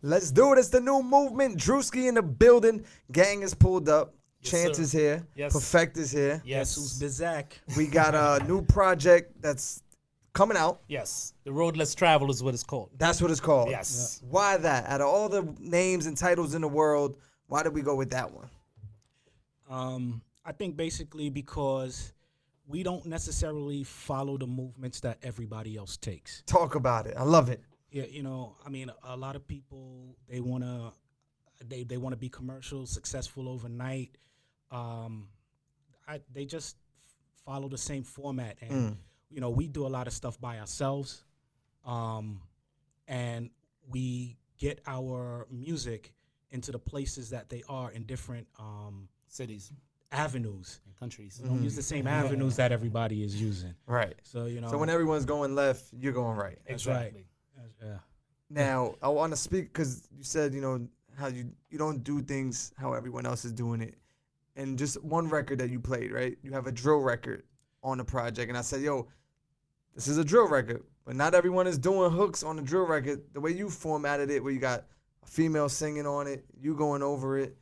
Let's do it. It's the new movement. Drewski in the building. Gang is pulled up. Yes, Chance sir. is here. Yes. Perfekt is here. Yes. Who's Bizak? We got a new project that's coming out. Yes. The Road Less Travel is what it's called. That's what it's called. Yes. Why that? Out of all the names and titles in the world, why did we go with that one? I think basically because we don't necessarily follow the movements that everybody else takes. Talk about it. I love it. Yeah, you know, I mean, a lot of people they wanna be commercial, successful overnight. They just follow the same format, and you know, we do a lot of stuff by ourselves, and we get our music into the places that they are in different Cities avenues. and countries. We don't use the same avenues that everybody is using. Right. So you know, So when everyone's going left, you're going right. that's Exactly. right. Yeah. Now, I want to speak because you said, you know, how you don't do things how everyone else is doing it. And just one record that you played, right? You have a drill record on the project. And I said, yo, this is a drill record. But not everyone is doing hooks on the drill record. The way you formatted it, where you got a female singing on it, you going over it.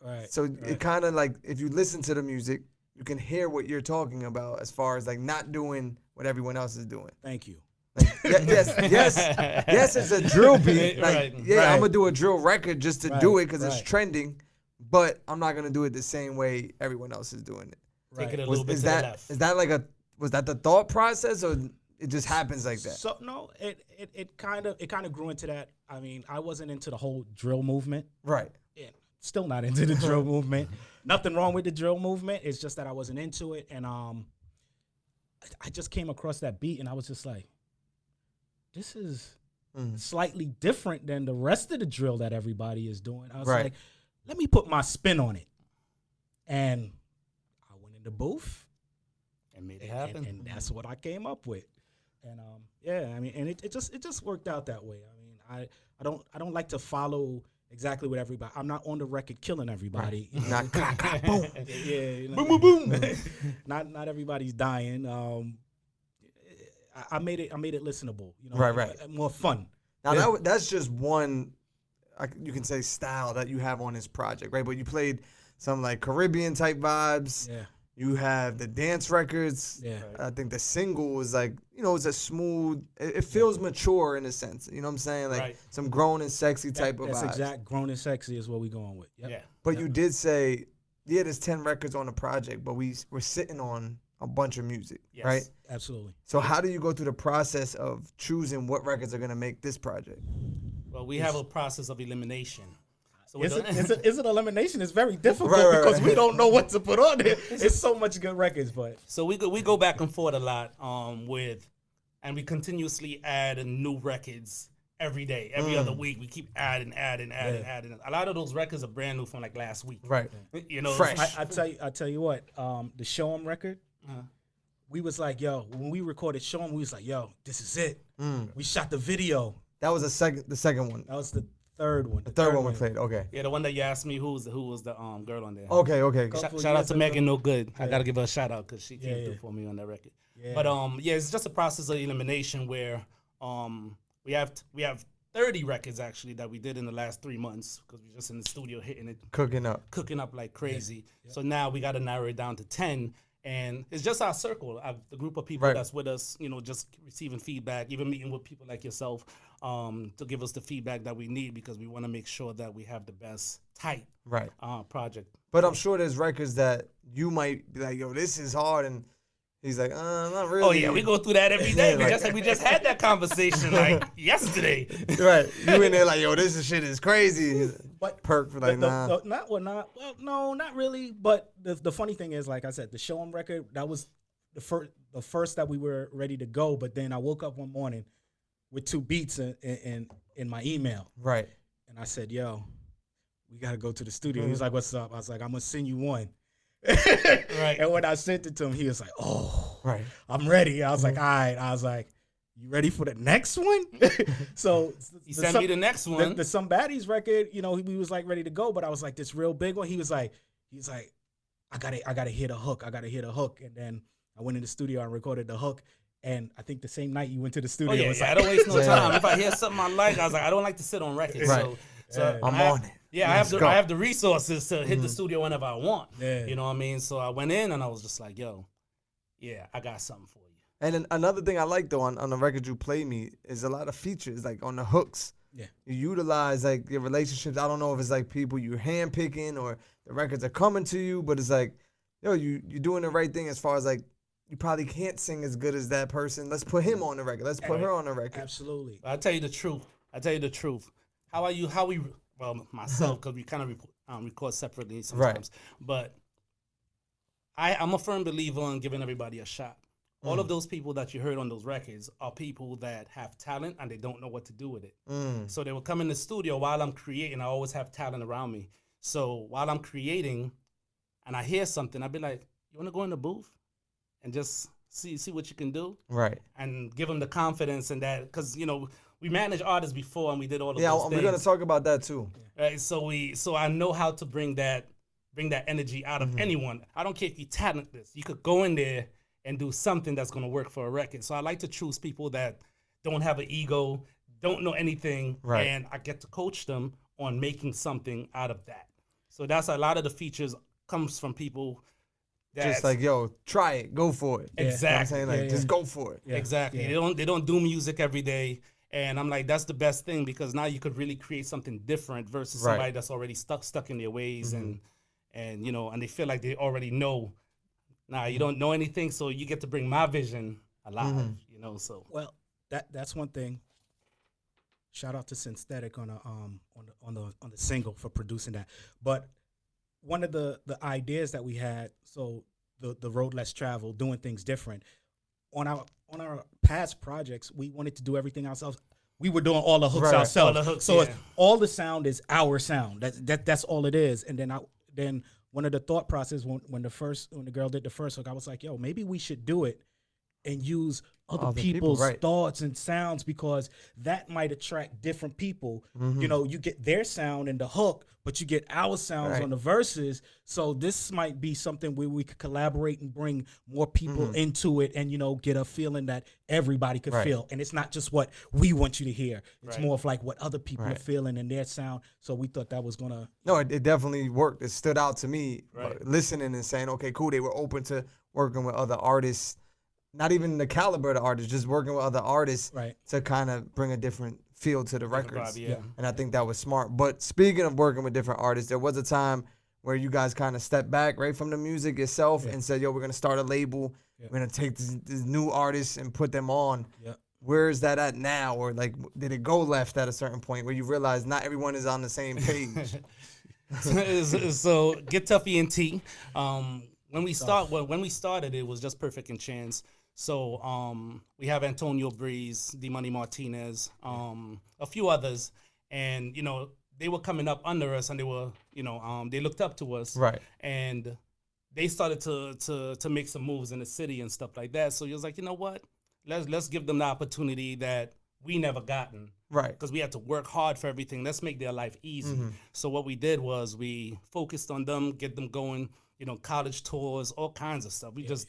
Right. So it kind of like, if you listen to the music, you can hear what you're talking about as far as like not doing what everyone else is doing. Thank you. Like, yes, it's a drill beat. Like, Right. yeah, I'm gonna do a drill record just to do it because it's Right. trending, but I'm not gonna do it the same way everyone else is doing it. Take it a Right. little bit Is to the that left. is that like was that the thought process, or it just happens like that? So no, it kind of grew into that. I mean, I wasn't into the whole drill movement. Right. Yeah, still not into the drill movement. Nothing wrong with the drill movement. It's just that I wasn't into it, and I just came across that beat, and I was just like, this is slightly different than the rest of the drill that everybody is doing. I was Right. like, let me put my spin on it, and I went in the booth. And made it happen. And that's what I came up with. And yeah, I mean, and it just worked out that way. I mean, I don't like to follow exactly what everybody. I'm not on the record killing everybody. You know? Not clap, clap, boom. Yeah, you know, Boom, boom, boom. not everybody's dying. I made it listenable. You know, Right. more fun. Now that's just one, you can say, style that you have on this project, right? But you played some like Caribbean type vibes. Yeah. You have the dance records. Yeah. I think the single was like, you know, it's a smooth, it feels mature in a sense. You know what I'm saying? Like Right. some grown and sexy type of That's vibes. exact. Grown and sexy is what we going with. Yep. Yeah. But you did say, yeah, there's 10 records on the project, but we're sitting on a bunch of music, Yes. right? Absolutely. So how do you go through the process of choosing what records are going to make this project? Well, we have a process of elimination. So Is it elimination? It's very difficult Right. because we don't know what to put on there. It's so much good records, but So we go back and forth a lot and we continuously add new records every day, every other week. We keep adding. A lot of those records are brand new from like last week. Right. You know, Fresh. I tell you what, the Show 'em record, we was like, yo, when we recorded Show 'em, we was like, yo, this is it. We shot the video. That was the second one. That was the third one. The third one we played. Okay. Yeah, the one that you asked me who was the girl on there. Okay. Couple Shout out years to ago. Megan No Good. I gotta give her a shout out because she came Yeah, through yeah. for me on that record. Yeah. But yeah, it's just a process of elimination where we have 30 records actually that we did in the last 3 months because we're just in the studio hitting it, Cooking up. cooking up like crazy. So now we got to narrow it down to 10. And it's just our circle, the group of people Right. that's with us, you know, just receiving feedback, even meeting with people like yourself to give us the feedback that we need because we want to make sure that we have the best tight Right. project. But I'm sure there's records that you might be like, yo, this is hard. And he's like, not really. Oh yeah, we go through that every day. Like- we just had that conversation like yesterday. Right. You in there like, yo, this shit is crazy. He's like, But Perk for like, nah. No, not really. But the funny thing is, like I said, the Show 'em record, that was the first that we were ready to go. But then I woke up one morning with 2 beats in my email. Right. And I said, yo, we got to go to the studio. He was like, what's up? I was like, I'm going to send you one. Right. And when I sent it to him, he was like, oh, Right. I'm ready. I was like, all right. I was like, you ready for the next one? So He sent me the next one. the Some Baddies record, you know, we was like ready to go, but I was like, this real big one. He's like, I gotta hit a hook. I gotta hit a hook. And then I went in the studio and recorded the hook. And I think the same night you went to the Oh studio, yeah, it was I like, don't waste no Yeah. time. If I hear something I like, I was like, I don't like to sit on records. Right. So I'm I- on it. Yeah, Let's I go. have the resources to hit the studio whenever I want. Yeah. You know what I mean? So I went in and I was just like, yo, yeah, I got something for you. And then another thing I like though on the record you play me is a lot of features like on the hooks. Yeah. You utilize like your relationships. I don't know if it's like people you're handpicking or the records are coming to you, but it's like, yo, you're doing the right thing as far as like you probably can't sing as good as that person. Let's put him on the record. Let's put her on the record. absolutely. But I'll tell you the truth. How we, well, myself, because we kind of record separately sometimes. But I'm a firm believer in giving everybody a shot. All of those people that you heard on those records are people that have talent and they don't know what to do with it. So they will come in the studio while I'm creating. I always have talent around me. So while I'm creating and I hear something, I'll be like, you want to go in the booth and just see what you can do? Right. And give them the confidence in that. Because, you know, we managed artists before and we did all of Yeah, those things. we're gonna talk about that too. Right, so I know how to bring that energy out of anyone. I don't care if you're talentless. You could go in there and do something that's gonna work for a record. So I like to choose people that don't have an ego, don't know anything, Right. and I get to coach them on making something out of that. So that's a lot of the features comes from people that Just like, yo, try it, go for it. Yeah. You know what I'm exactly. saying? Like, Yeah, just yeah. go for it. Yeah. Exactly. Yeah. They don't do music every day. And I'm like, that's the best thing because now you could really create something different versus Right. somebody that's already stuck in their ways and you know, and they feel like they already know. Nah, you don't know anything, so you get to bring my vision alive, you know. So Well, that's one thing. Shout out to Synthetic on the single for producing that. But one of the ideas that we had, so the road less travel, doing things different. On our past projects, we wanted to do everything ourselves. We were doing all the hooks Right. ourselves. All the hooks, so yeah. all the sound is our sound. That's all it is. And then one of the thought process when the girl did the first hook, I was like, yo, maybe we should do it and use other people's right. thoughts and sounds because that might attract different people. You know, you get their sound in the hook, but you get our sounds Right. on the verses. So this might be something where we could collaborate and bring more people into it and, you know, get a feeling that everybody could Right. feel. And it's not just what we want you to hear. It's Right. more of like what other people are Right. feeling in their sound. So we thought that was going to... No, it definitely worked. It stood out to me Right. listening and saying, okay, cool. They were open to working with other artists, not even the caliber of the artists, just working with other artists Right. to kind of bring a different feel to the records. vibe, yeah. And I think that was smart. But speaking of working with different artists, there was a time where you guys kind of stepped back right from the music itself and said, yo, we're going to start a label. We're going to take these new artists and put them on. Yeah. Where is that at now? Or like, did it go left at a certain point where you realize not everyone is on the same page? so Get Tough ENT. When we started, it was just Perfekt and Chance. So we have Antonio Breeze, D Money Martinez, a few others, and you know they were coming up under us, and they were they looked up to us, Right. And they started to make some moves in the city and stuff like that. So he was like, you know what, let's give them the opportunity that we never gotten. Right. Because we had to work hard for everything. Let's make their life easy. So what we did was we focused on them, get them going, college tours, all kinds of stuff. We just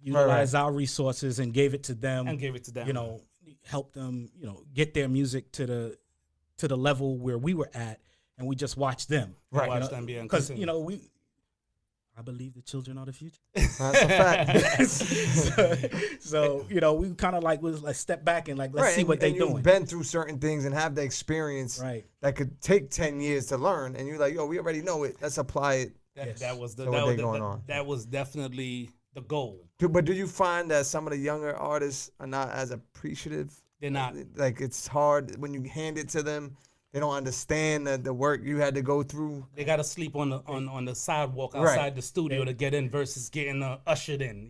utilize our resources and gave it to them. And gave it to them. Help them, get their music to the level where we were at, and we just watched them. Right. Watch them, yeah, and Because, continue. I believe the children are the future. That's a fact. so we kind of was like step back and let's see what they're doing. You've been through certain things and have the experience that could take 10 years to learn, and you're like, yo, we already know it. Let's apply it. That was That was definitely the goal. But do you find that some of the younger artists are not as appreciative? They're not. Like it's hard when you hand it to them. They don't understand the work you had to go through. They got to sleep on the sidewalk outside the studio to get in versus getting ushered in.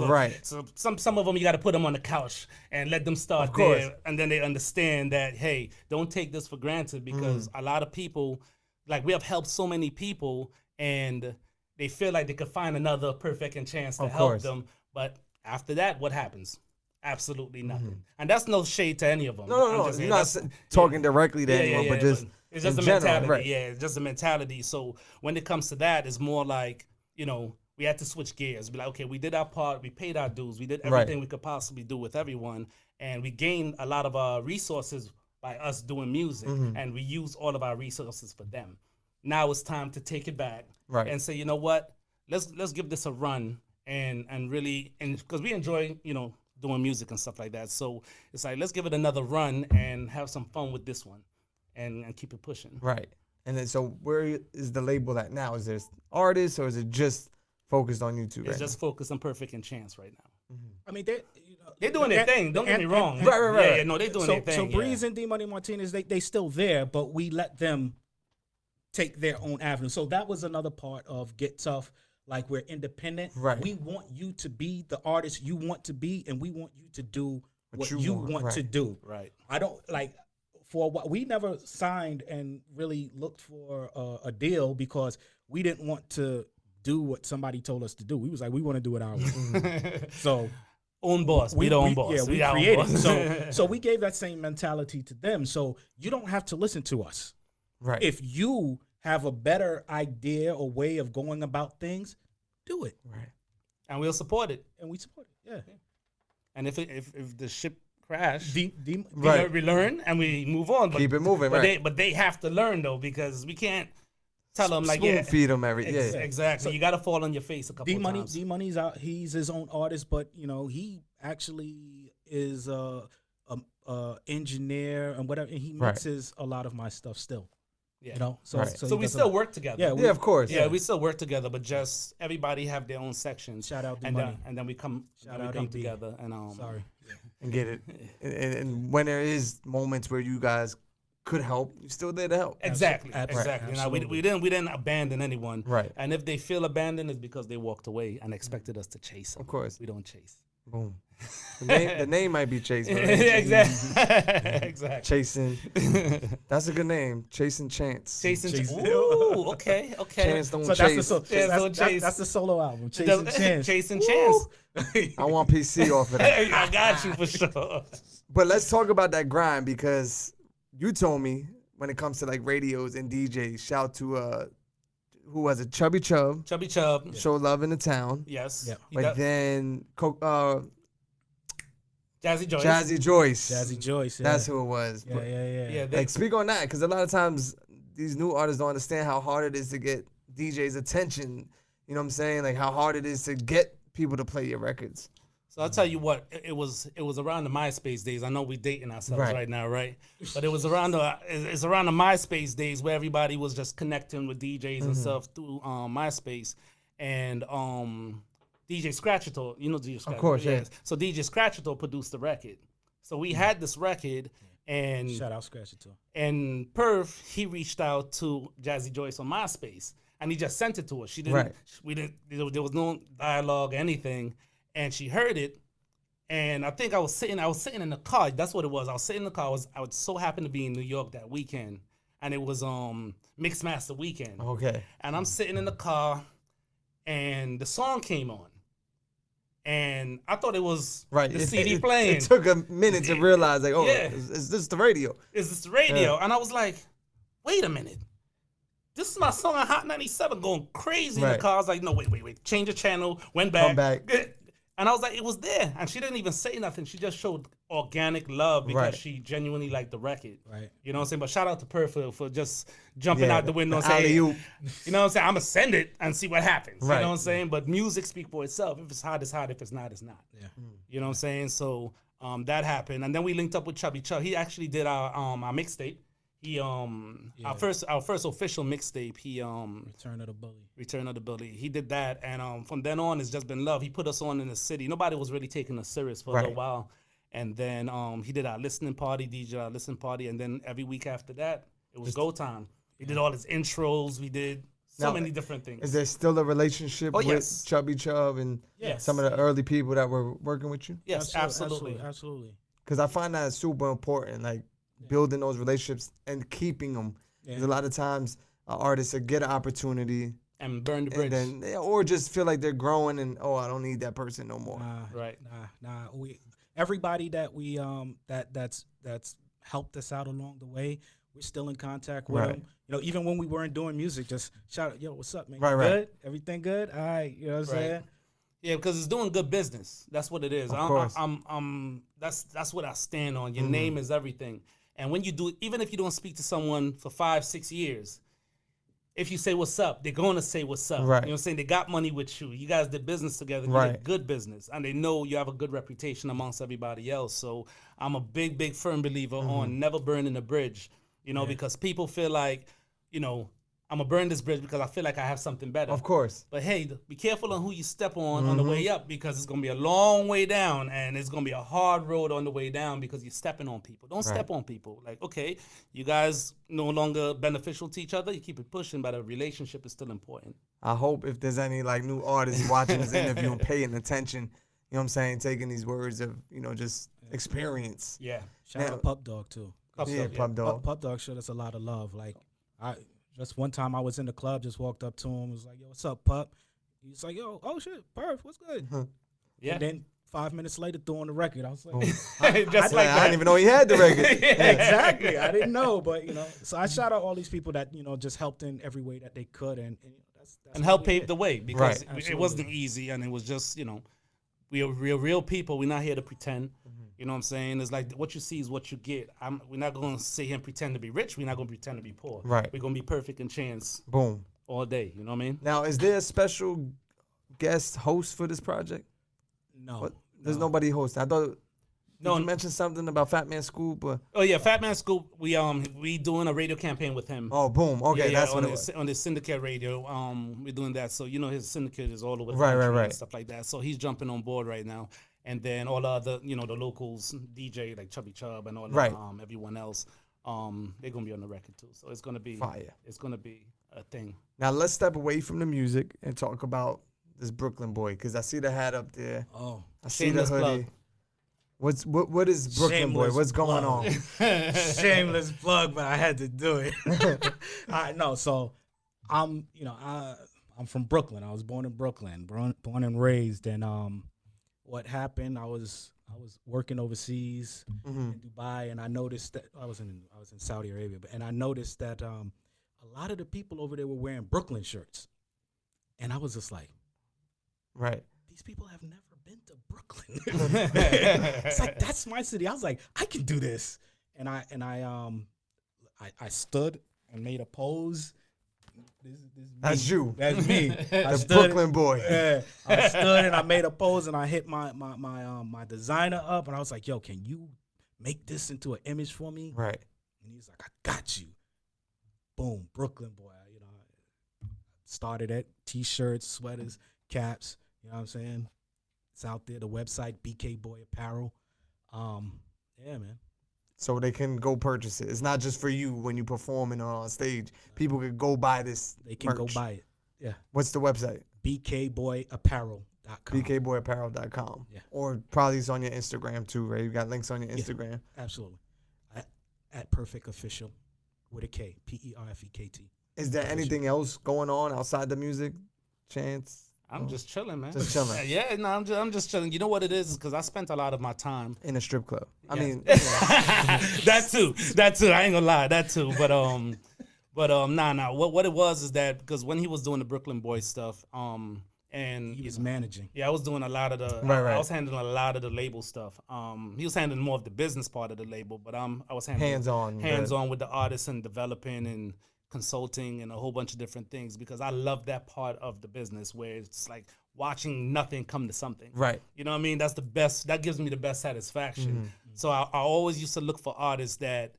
Right. So some of them you got to put them on the couch and let them start there, and then they understand that, hey, don't take this for granted, because a lot of people, like, we have helped so many people, and they feel like they could find another Perfekt and Chance to help them. But after that, what happens? Absolutely nothing. And that's no shade to any of them. No. You're not talking directly to anyone, but just it's just in a general, mentality. right. Yeah, it's just a mentality. So when it comes to that, it's more like, we we had to switch gears. Be like, okay, we did our part, we paid our dues, we did everything we could possibly do with everyone, and we gained a lot of our resources by us doing music, and we use all of our resources for them. Now it's time to take it back and say, you know what, let's give this a run and really, and because we enjoy, you know, doing music and stuff like that. So it's like, let's give it another run and have some fun with this one and keep it pushing. Right. And then, so where is the label at now? Is there artists, or is it just focused on YouTube? It's just focused on Perfekt and Chance right now. I mean, they're doing their thing. Don't get me wrong. Right. Yeah, no, they're doing their thing. So Breeze and D Money Martinez, they still there, but we let them take their own avenue. So that was another part of Get Tough. Like, we're independent. Right. We want you to be the artist you want to be, and we want you to do what you want to do. Right. I don't like. For what we never signed and really looked for a deal because we didn't want to do what somebody told us to do. We was like, we want to do it our way. So own boss. We the own boss. Yeah, we created. So we gave that same mentality to them. So you don't have to listen to us. Right. If you have a better idea or way of going about things, do it. Right. And we'll support it. And we support it. Yeah. And if the ship crash, We learn and we move on. But, Keep it moving, but they have to learn though, because we can't tell them like, spoon feed them exactly. So you got to fall on your face a couple of times. D Money's out. He's his own artist, but you know he actually is a engineer and whatever. And he mixes a lot of my stuff still. Yeah. You know, so we still work together. Yeah, of course. Yeah, we still work together, but just everybody have their own sections. Shout out D and Money. And then we come together and and get it. And when there is moments where you guys could help, you're still there to help. Exactly. Absolutely. You know, we didn't abandon anyone. Right. And if they feel abandoned, it's because they walked away and expected us to chase them. Of course. We don't chase. Boom. The name might be Chase. Exactly. Exactly. Chasing. That's a good name. Chasing Chance. Chasing. Ooh, okay. Chance don't So chase. that's the solo album. Chasing Chance. Chasing Chance. I want PC off of that. I got you for sure. But let's talk about that grind, because you told me when it comes to like radios and DJs, shout to who was it? Chubby Chub. Chubby Chub. Show love in the town. Yes. Yeah. But then Jazzy Joyce. Jazzy Joyce. Yeah. That's who it was. Yeah. Like, speak on that, because a lot of times these new artists don't understand how hard it is to get DJs' attention. You know what I'm saying? Like, how hard it is to get people to play your records. So I'll tell you what, it was around the MySpace days. I know we're dating ourselves right now, right? But it was around the MySpace days where everybody was just connecting with DJs and stuff through MySpace. And DJ Scratchator, you know DJ Scratchator. Of course, yeah. So DJ Scratchator produced the record. So we had this record, and shout out Scratchator. And Perf, he reached out to Jazzy Joyce on MySpace, and he just sent it to us. She didn't. There was no dialogue or anything. And she heard it, and I think I was sitting in the car. That's what it was. I was sitting in the car. I was so happen to be in New York that weekend, and it was Mix Master weekend. Okay. And I'm sitting in the car, and the song came on, and I thought it was the CD playing. It took a minute to realize, like, is this the radio? Is this the radio? Yeah. And I was like, wait a minute. This is my song on Hot 97 going crazy in the car. I was like, no, wait. Change the channel, went back. Come back. And I was like, it was there. And she didn't even say nothing. She just showed organic love because she genuinely liked the record. Right. You know what I'm saying? But shout out to Perf for just jumping out the window and saying, you know what I'm saying? I'm going to send it and see what happens. Right. You know what I'm saying? But music speaks for itself. If it's hot, it's hot. If it's not, it's not. Yeah. You know what I'm saying? So that happened. And then we linked up with Chubby Chub. He actually did our mixtape. He our first official mixtape. He Return of the Bully. He did that, and from then on it's just been love. He put us on in the city. Nobody was really taking us serious for a little while, and then he did our listening party, DJ our listening party, and then every week after that it was go time. We did all his intros. We did so many different things. Is there still a relationship with Chubby Chub and some of the early people that were working with you? Yes, absolutely. Because I find that super important, like building those relationships and keeping them. Because a lot of times artists get an opportunity and burn the bridge, and then, or just feel like they're growing and I don't need that person no more. Everybody that we that's helped us out along the way, we're still in contact with him. You know, even when we weren't doing music, just shout out, yo, what's up, man? Right, You right. good? Everything good? All right, you know what I'm saying? Yeah, because it's doing good business. That's what it is. Of course. That's what I stand on. Your name is everything. And when you do, even if you don't speak to someone for 5-6 years, if you say what's up, they're going to say what's up. Right. You know what I'm saying? They got money with you. You guys did business together. You did good business. And they know you have a good reputation amongst everybody else. So I'm a big, firm believer on never burning a bridge, you know, because people feel like, you know, I'm going to burn this bridge because I feel like I have something better. Of course. But hey, be careful on who you step on the way up, because it's going to be a long way down, and it's going to be a hard road on the way down because you're stepping on people. Don't step on people. Like, okay, you guys no longer beneficial to each other. You keep it pushing, but a relationship is still important. I hope if there's any like new artists watching this interview and paying attention, you know what I'm saying, taking these words of, you know, just experience. Yeah. Shout out Pup Dog, too. Pup Dog. Pup Dog showed us a lot of love. Like, just one time I was in the club, just walked up to him, was like, yo, what's up, Pup? He's like, yo, oh, shit, Perf, what's good? Yeah. And then 5 minutes later, threw on the record. I was like, just like I that. didn't even know he had the record. exactly. I didn't know, but, you know, so I shout out all these people that, you know, just helped in every way that they could. And you know, that's And help really pave the way, because Right. it wasn't easy, and it was just, you know, we are real people. We're not here to pretend. You know what I'm saying? It's like what you see is what you get. We're not going to sit here and pretend to be rich. We're not going to pretend to be poor. Right. We're going to be perfect and chance Boom. all day. You know what I mean? Now, is there a special guest host for this project? No. What? There's nobody host. I thought No. you mentioned something about Fat Man Scoop. Oh yeah, Fat Man Scoop. We doing a radio campaign with him. Oh, boom. Okay, yeah, that's on what it his, was. on the syndicate radio. We're doing that. So you know his syndicate is all over the Right, country right, right. and stuff like that. So he's jumping on board right now. And then all the other, you know, the locals, DJ like Chubby Chub and all Right. everyone else, they're gonna be on the record too. So it's gonna be Fire. It's gonna be a thing. Now, let's step away from the music and talk about this Brooklyn boy, because I see the hat up there. Oh. I see Shameless the hoodie. plug. What is Brooklyn boy? Shameless What's going plug. on? Shameless plug, but I had to do it. No, so I'm from Brooklyn. I was born in Brooklyn, born and raised. And what happened? I was working overseas in Dubai, and I noticed that I was in Saudi Arabia, and I noticed that a lot of the people over there were wearing Brooklyn shirts, and I was just like, Right. these people have never been to Brooklyn. It's like, that's my city. I was like, I can do this. And I stood and made a pose. This That's you. That's me. The Brooklyn boy. Yeah, I stood and I made a pose, and I hit my designer up, and I was like, yo, can you make this into an image for me? Right. And he's like, I got you. Boom, Brooklyn boy. You know, I started at t-shirts, sweaters, caps. You know what I'm saying? It's out there. The website, BK Boy Apparel. Yeah, man. So they can go purchase it. It's not just for you when you performing on stage. People can go buy this. They can go merch. buy it. Yeah. What's the website? BKBoyApparel.com. BKBoyApparel.com. Yeah. Or probably it's on your Instagram too, right? You got links on your Instagram. Absolutely. At Perfekt Official with a K. Perfekt. Is there anything else going on outside the music? Chance? I'm just chilling, man. Just chilling. Yeah, no, I'm just chilling. You know what it is? Because I spent a lot of my time. In a strip club. I Yeah. mean, That too. I ain't gonna lie, that too. But nah. What it was is that because when he was doing the Brooklyn Boy stuff, and He was managing. yeah, I was doing a lot of the. Right. I was handling a lot of the label stuff. He was handling more of the business part of the label, but I was handling hands on. with the artists and developing and consulting and a whole bunch of different things, because I love that part of the business where it's like watching nothing come to something. Right. You know what I mean? That's the best. That gives me the best satisfaction. So I always used to look for artists that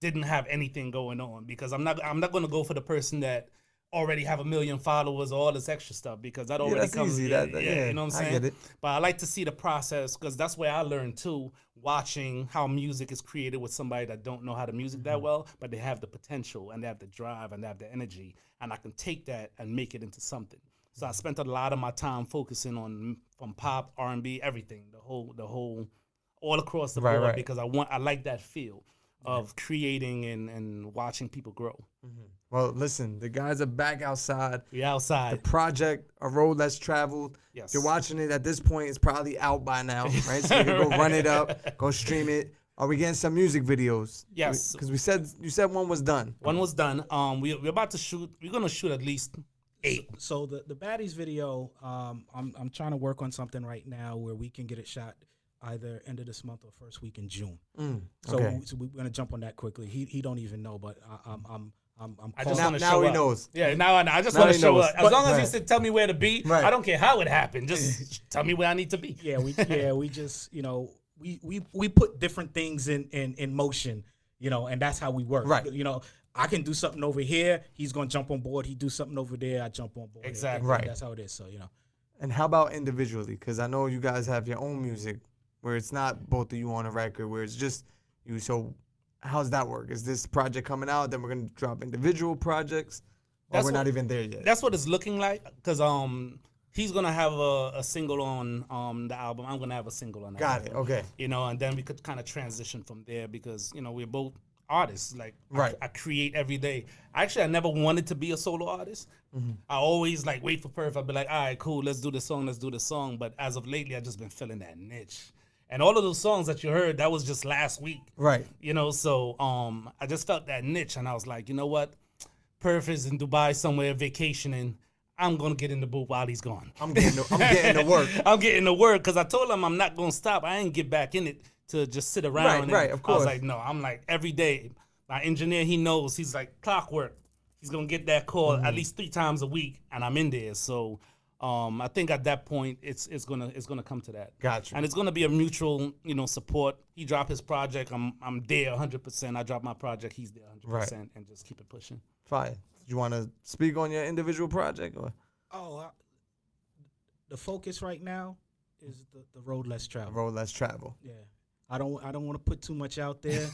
didn't have anything going on, because I'm not going to go for the person that already have 1 million followers or all this extra stuff, because that already that's comes. easy. Yeah, Yeah, you know what I'm I saying? get it. But I like to see the process, because that's where I learned too, watching how music is created with somebody that don't know how to music that well, but they have the potential and they have the drive and they have the energy, and I can take that and make it into something. So I spent a lot of my time focusing on from pop, R&B, everything, the whole, all across the board, Right. because I like that feel of creating and watching people grow. Well, listen, the guys are back outside. We The outside. project, A Road Less Traveled. Yes. If you're watching it at this point, it's probably out by now, right? So you can go run it up, go stream it. Are we getting some music videos? Yes. Because you said one was done. One was done. We're about to shoot. We're gonna shoot at least 8. So the Baddies video, I'm trying to work on something right now where we can get it shot either end of this month or first week in June. So we're gonna jump on that quickly. He don't even know, but I'm I just calling. want to show Now he up. knows. Yeah, now I know. I just Now want to he show knows. up. As long as he said, "Tell me where to be," Right. I don't care how it happened. Just tell me where I need to be. Yeah, we just we put different things in motion, and that's how we work. Right. I can do something over here, he's gonna jump on board. He do something over there, I jump on board. Exactly. Right. That's how it is. So And how about individually? Because I know you guys have your own music where it's not both of you on a record, where it's just you. So how's that work? Is this project coming out, then we're going to drop individual projects, or we're not even there yet? That's what it's looking like, because he's going to have a single on the album. I'm going to have a single on the album. Got it, okay. And then we could kind of transition from there, because, we're both artists. Like, right. I create every day. Actually, I never wanted to be a solo artist. I always wait for Perf. I'd be like, all right, cool, let's do this song. But as of lately, I've just been filling that niche. And all of those songs that you heard, that was just last week. Right. So I just felt that niche, and I was like, you know what? Perf is in Dubai somewhere vacationing. I'm going to get in the booth while he's gone. I'm getting to work. I'm getting to work, because I told him I'm not going to stop. I ain't get back in it to just sit around. Right, of course. I was like, no, I'm like, every day. My engineer, he knows. He's like, clockwork. He's going to get that call at least 3 times a week, and I'm in there. So I think at that point it's gonna come to that. Gotcha. And it's gonna be a mutual, support. He dropped his project, I'm there 100%. I drop my project, he's there 100%, and just keep it pushing. Fire. Do you want to speak on your individual project, or? The focus right now is the road less traveled. Road less travel. Yeah. I don't want to put too much out there.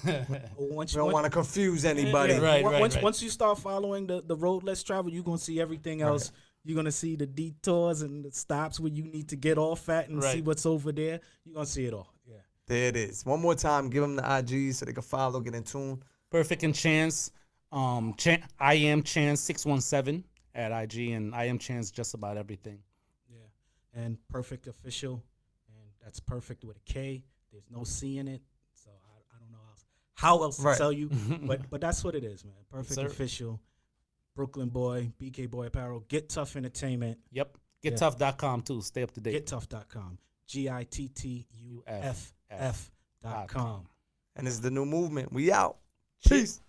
We don't want to confuse anybody. Yeah, once you start following the road less traveled, you're gonna see everything else. Right. You're going to see the detours and the stops where you need to get off at and see what's over there. You're going to see it all. Yeah. There it is. One more time, give them the IG so they can follow, get in tune. Perfekt and Chance. IamChance617 at IG, and IamChance just about everything. Yeah. And Perfekt Official. And that's Perfekt with a K. There's no C in it. So I don't know how else to tell you. but that's what it is, man. Perfekt Official. Brooklyn Boy, BK Boy Apparel, Get Tough Entertainment. Yep. GetTough.com too. Stay up to date. GetTough.com. GITTUFF.com. And it's the new movement. We out. Peace.